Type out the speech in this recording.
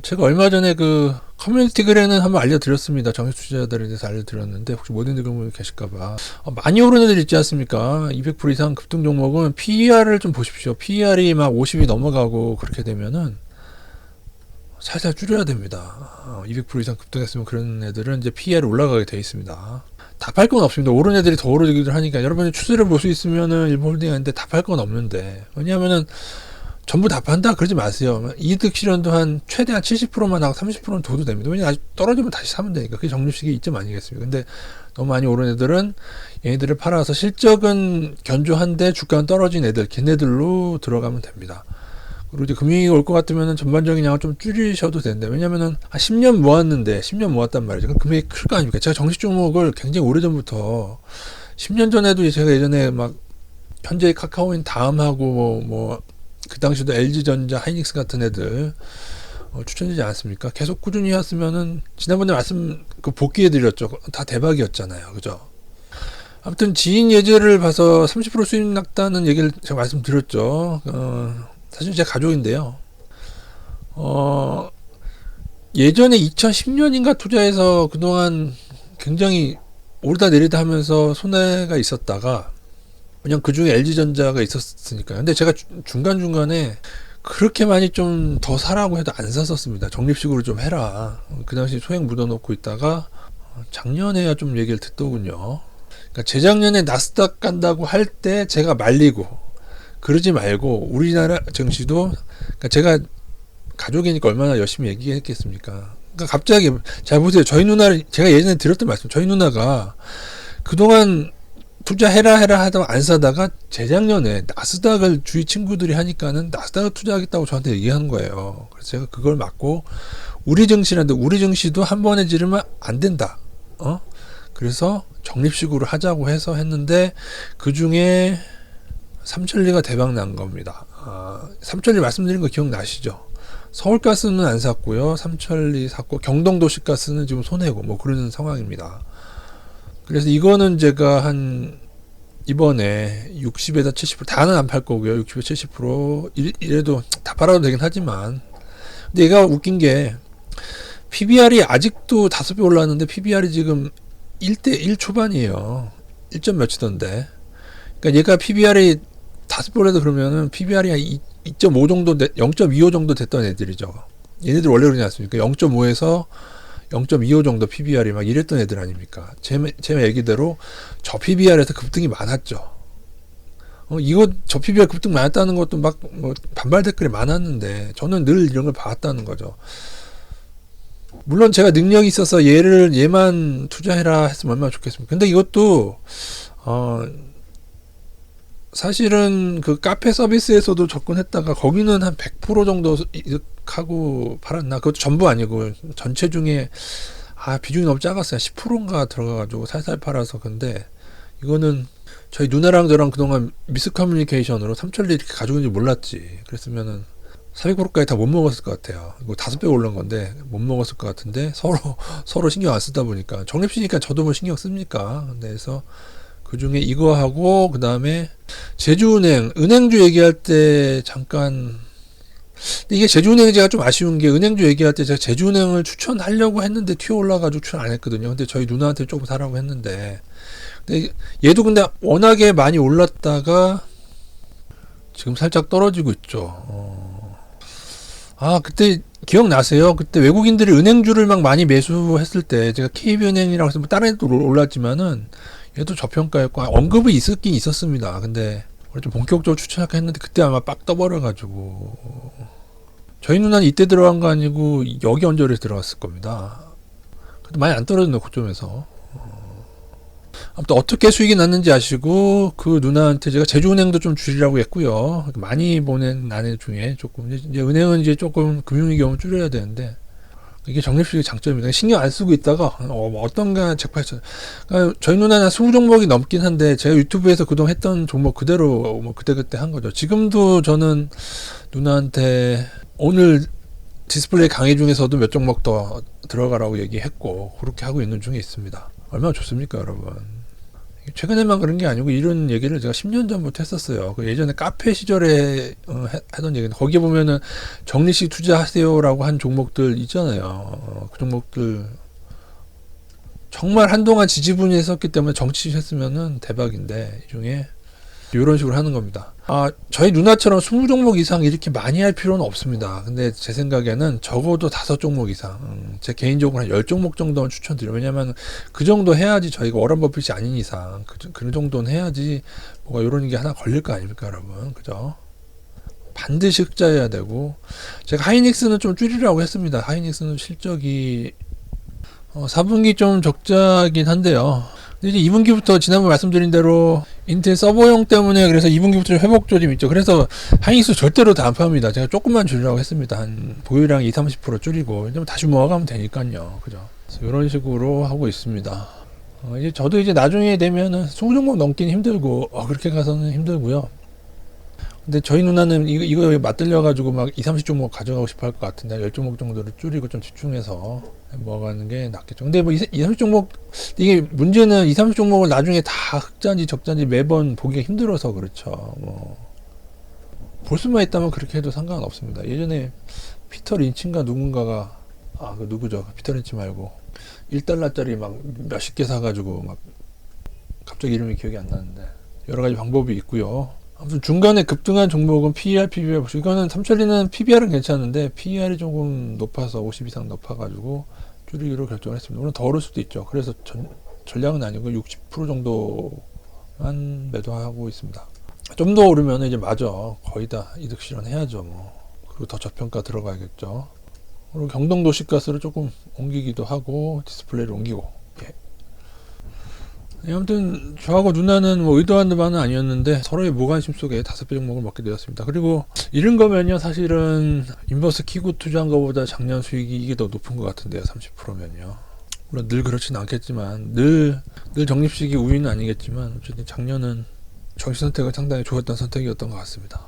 제가 얼마 전에 그 커뮤니티 글에는 한번 알려드렸습니다. 정식 투자자들에 대해서 알려드렸는데 혹시 못 읽은 분이 계실까봐. 많이 오른 애들 있지 않습니까? 200% 이상 급등 종목은 PER을 좀 보십시오. PER이 막 50이 넘어가고 그렇게 되면은 살살 줄여야 됩니다. 200% 이상 급등했으면 그런 애들은 이제 PER이 올라가게 돼 있습니다. 답할 건 없습니다. 오른 애들이 더 오르기도 하니까 여러분이 추세를 볼 수 있으면은 일본홀딩하는데 답할 건 없는데, 왜냐하면은 전부 다 판다 그러지 마세요. 이득 실현도 한 최대한 70%만 하고 30%는 둬도 됩니다. 왜냐면 아직 떨어지면 다시 사면 되니까. 그게 적립식의 이점 아니겠습니까? 근데 너무 많이 오른 애들은 얘네들을 팔아서 실적은 견조한데 주가는 떨어진 애들, 걔네들로 들어가면 됩니다. 그리고 이제 금융위기 올 것 같으면 전반적인 양을 좀 줄이셔도 되는데, 왜냐면은 한 10년 모았는데 10년 모았단 말이죠. 그럼 금액이 클 거 아닙니까? 제가 정식 종목을 굉장히 오래전부터 10년 전에도 제가 예전에 막 현재의 카카오인 다음하고 그 당시도 LG전자, 하이닉스 같은 애들 추천되지 않았습니까? 계속 꾸준히 했으면은 지난번에 말씀 그 복귀해드렸죠. 다 대박이었잖아요, 그죠? 아무튼 지인 예제를 봐서 30% 수익 났다는 얘기를 제가 말씀드렸죠. 사실 제 가족인데요. 예전에 2010년인가 투자해서 그동안 굉장히 오르다 내리다 하면서 손해가 있었다가 그냥 그 중에 LG전자가 있었으니까요. 근데 제가 중간중간에 그렇게 많이 좀 더 사라고 해도 안 샀었습니다. 적립식으로 좀 해라. 그 당시 소액 묻어놓고 있다가 작년에야 좀 얘기를 듣더군요. 그러니까 재작년에 나스닥 간다고 할 때 제가 말리고 그러지 말고 우리나라 증시도, 그러니까 제가 가족이니까 얼마나 열심히 얘기했겠습니까. 그러니까 갑자기 잘 보세요. 저희 누나를 제가 예전에 드렸던 말씀, 저희 누나가 그동안 투자해라 하다가 안 사다가 재작년에 나스닥을 주위 친구들이 하니까는 나스닥을 투자하겠다고 저한테 얘기한 거예요. 그래서 제가 그걸 맞고 우리 증시라는데 우리 증시도 한 번에 지르면 안 된다. 그래서 적립식으로 하자고 해서 했는데 그 중에 삼천리가 대박 난 겁니다. 삼천리 말씀드린 거 기억나시죠? 서울가스는 안 샀고요. 삼천리 샀고 경동도시가스는 지금 손해고 뭐 그런 상황입니다. 그래서 이거는 제가 한 이번에 60에다 70% 다는 안 팔 거고요. 60에서 70% 이래도 다 팔아도 되긴 하지만, 근데 얘가 웃긴 게 PBR이 아직도 5배 올랐는데 PBR이 지금 1대 1 초반이에요. 1점 몇이던데. 그러니까 얘가 PBR이 5배 올라도 그러면은 PBR이 한 2.5 정도 0.25 정도 됐던 애들이죠. 얘네들 원래 그러지 않습니까? 0.5에서 0.25 정도 PBR이 막 이랬던 애들 아닙니까? 제 얘기대로 저 PBR에서 급등이 많았죠. 저 PBR 급등 많았다는 것도 막 반발 댓글이 많았는데 저는 늘 이런 걸 봐왔다는 거죠. 물론 제가 능력이 있어서 얘만 투자해라 했으면 얼마나 좋겠습니까? 근데 이것도 사실은 그 카페 서비스에서도 접근했다가 거기는 한 100% 정도 이득하고 팔았나? 그것도 전부 아니고 전체 중에 비중이 너무 작았어요. 10%인가 들어가가지고 살살 팔아서. 근데 이거는 저희 누나랑 저랑 그동안 미스커뮤니케이션으로 삼천리 이렇게 가지고 있는지 몰랐지. 그랬으면은 400%까지 다 못 먹었을 것 같아요. 이거 5배 올른 건데 못 먹었을 것 같은데 서로 신경 안 쓰다 보니까 적립시니까 저도 뭐 신경 씁니까? 그래서 그 중에 이거 하고 그 다음에 제주은행, 은행주 얘기할 때 잠깐, 근데 이게 제주은행이 제가 좀 아쉬운 게 은행주 얘기할 때 제가 제주은행을 추천하려고 했는데 튀어 올라가지고 추천 안 했거든요. 근데 저희 누나한테 조금 사라고 했는데, 근데 얘도 근데 워낙에 많이 올랐다가 지금 살짝 떨어지고 있죠. 그때 기억나세요? 그때 외국인들이 은행주를 막 많이 매수했을 때 제가 KB은행이라고 해서 다른 애도 올랐지만은 얘도 저평가였고 언급이 있었긴 있었습니다. 근데 좀 본격적으로 추천할까 했는데 그때 아마 빡 떠버려가지고 저희 누나는 이때 들어간 거 아니고 여기 언저리에 들어갔을 겁니다. 근데 많이 안 떨어졌네요. 고점에서. 아무튼 어떻게 수익이 났는지 아시고 그 누나한테 제가 제주은행도 좀 줄이라고 했고요. 많이 보낸 나네 중에 조금 이제 은행은 이제 조금 금융위기 오면 줄여야 되는데 이게 적립식의 장점입니다. 신경 안 쓰고 있다가 어떤가 잭팟했어요. 그러니까 저희 누나는 20종목이 넘긴 한데 제가 유튜브에서 그동안 했던 종목 그대로 그때그때 한 거죠. 지금도 저는 누나한테 오늘 디스플레이 강의 중에서도 몇 종목 더 들어가라고 얘기했고 그렇게 하고 있는 중에 있습니다. 얼마나 좋습니까, 여러분? 최근에만 그런 게 아니고 이런 얘기를 제가 10년 전부터 했었어요. 그 예전에 카페 시절에 하던 얘기는 거기에 보면은 적리식 투자하세요라고 한 종목들 있잖아요. 그 종목들 정말 한동안 지지분이했었기 때문에 정치식 했으면은 대박인데 이 중에 이런 식으로 하는 겁니다. 저희 누나처럼 20종목 이상 이렇게 많이 할 필요는 없습니다. 근데 제 생각에는 적어도 5종목 이상, 제 개인적으로 한 10종목 정도는 추천드려요. 왜냐면 그 정도 해야지 저희가 워런 버핏이 아닌 이상, 그 정도는 해야지 뭐가 이런 게 하나 걸릴 거 아닙니까, 여러분. 그죠? 반드시 흑자해야 되고, 제가 하이닉스는 좀 줄이라고 했습니다. 하이닉스는 실적이 4분기 좀 적자긴 한데요. 근데 이제 2분기부터 지난번 말씀드린 대로 인텔 서버용 때문에 그래서 2분기부터 좀 회복 조짐 있죠. 그래서 하이닉스 절대로 다 안 팝니다. 제가 조금만 줄이라고 했습니다. 한 보유량 20-30% 줄이고 이제 다시 모아가면 되니까요. 그죠? 그래서 이런 식으로 하고 있습니다. 이제 저도 이제 나중에 되면은 20종목 넘기는 힘들고 그렇게 가서는 힘들고요. 근데 저희 누나는 이거 맞들려가지고 막 20-30종목 가져가고 싶어 할 것 같은데 10종목 정도를 줄이고 좀 집중해서 모아가는 게 낫겠죠. 근데 뭐 20-30종목 이게 문제는 20-30종목을 나중에 다 흑자인지 적자인지 매번 보기가 힘들어서 그렇죠. 볼 수만 있다면 그렇게 해도 상관은 없습니다. 예전에 피터 린치인가 누군가가 그 누구죠? 피터 린치 말고 1달러짜리 막 몇십 개 사가지고 막 갑자기 이름이 기억이 안 나는데 여러 가지 방법이 있고요. 아무튼 중간에 급등한 종목은 PER, PBR 보시고 이거는 삼천리는 PBR은 괜찮은데 PER이 조금 높아서 50 이상 높아가지고 줄이기로 결정을 했습니다. 물론 더 오를 수도 있죠. 그래서 전량은 아니고 60% 정도만 매도하고 있습니다. 좀 더 오르면 이제 맞아 거의 다 이득 실현해야죠. 뭐 그리고 더 저평가 들어가야겠죠. 그리고 경동 도시가스를 조금 옮기기도 하고 디스플레이를 옮기고. 아무튼 저하고 누나는 뭐 의도한 바는 아니었는데 서로의 무관심 속에 5배 종목을 먹게 되었습니다. 그리고 이런 거면요 사실은 인버스 키고 투자한 것보다 작년 수익이 이게 더 높은 것 같은데요. 30%면요. 물론 늘 그렇지는 않겠지만 늘 적립식이 우위는 아니겠지만 어쨌든 작년은 정시 선택은 상당히 좋았던 선택이었던 것 같습니다.